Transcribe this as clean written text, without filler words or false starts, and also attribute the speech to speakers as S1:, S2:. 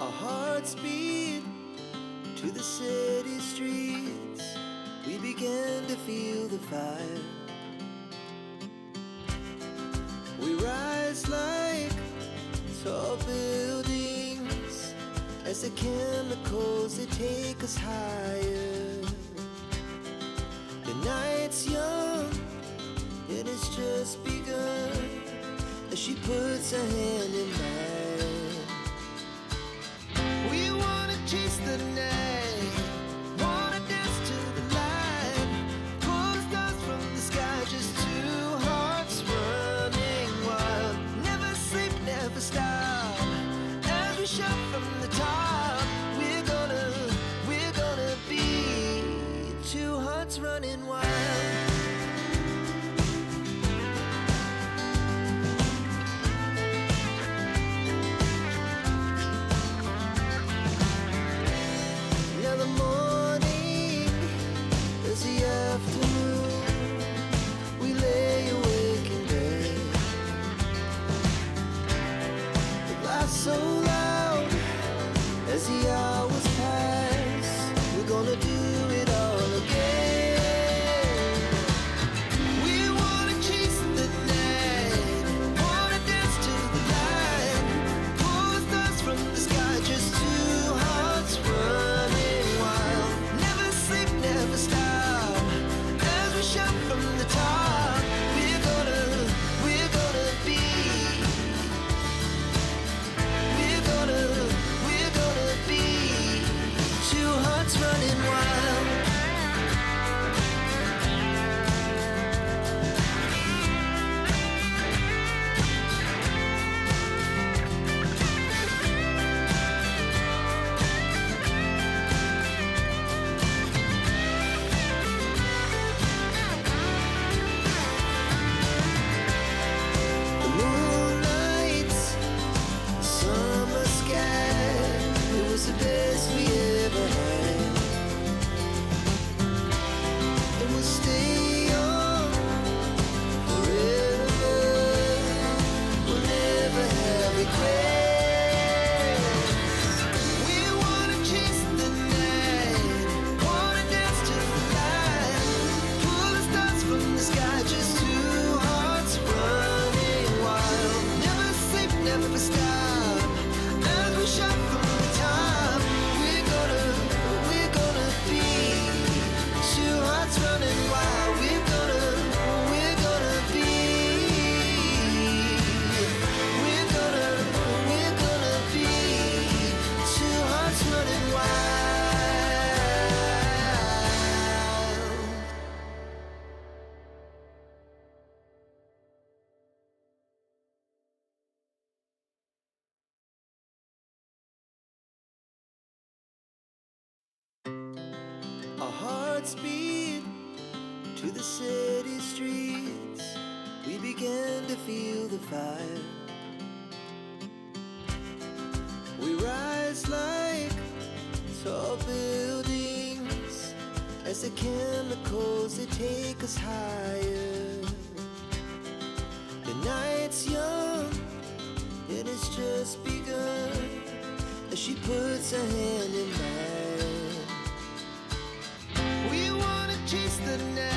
S1: Our hearts beat to the city streets. We began to feel the fire. We rise like tall buildings as the chemicals, they take us higher. The night's young, it has just begun as she puts her hand in mine. We wanna chase the night, wanna dance to the light, pull the stars from the sky, just two hearts running wild. Never sleep, never stop, as we shout from the top. We're gonna be two hearts running wild. So loud as the hours pass, we're gonna do it all again. We wanna chase the night, wanna dance to the light, pull the stars from the sky, just two hearts running wild. Never sleep, never stop, as we shout from the top. We're gonna be two hearts running wild. The moonlight, summer sky, it was the best we ever had. And we'll stay on forever. We'll never have regrets. We wanna chase the night, wanna dance to the light, pull the stars from the sky, just two hearts running wild. Never sleep, never stop, as we shout from the top. We're gonna be two hearts running wild. We're gonna be two hearts running wild. Our hearts beat to the city streets. We began to feel the fire. We rise like tall buildings as the chemicals, they take us higher. The night's young, it has just begun as she puts her hand in mine. We wanna chase the night.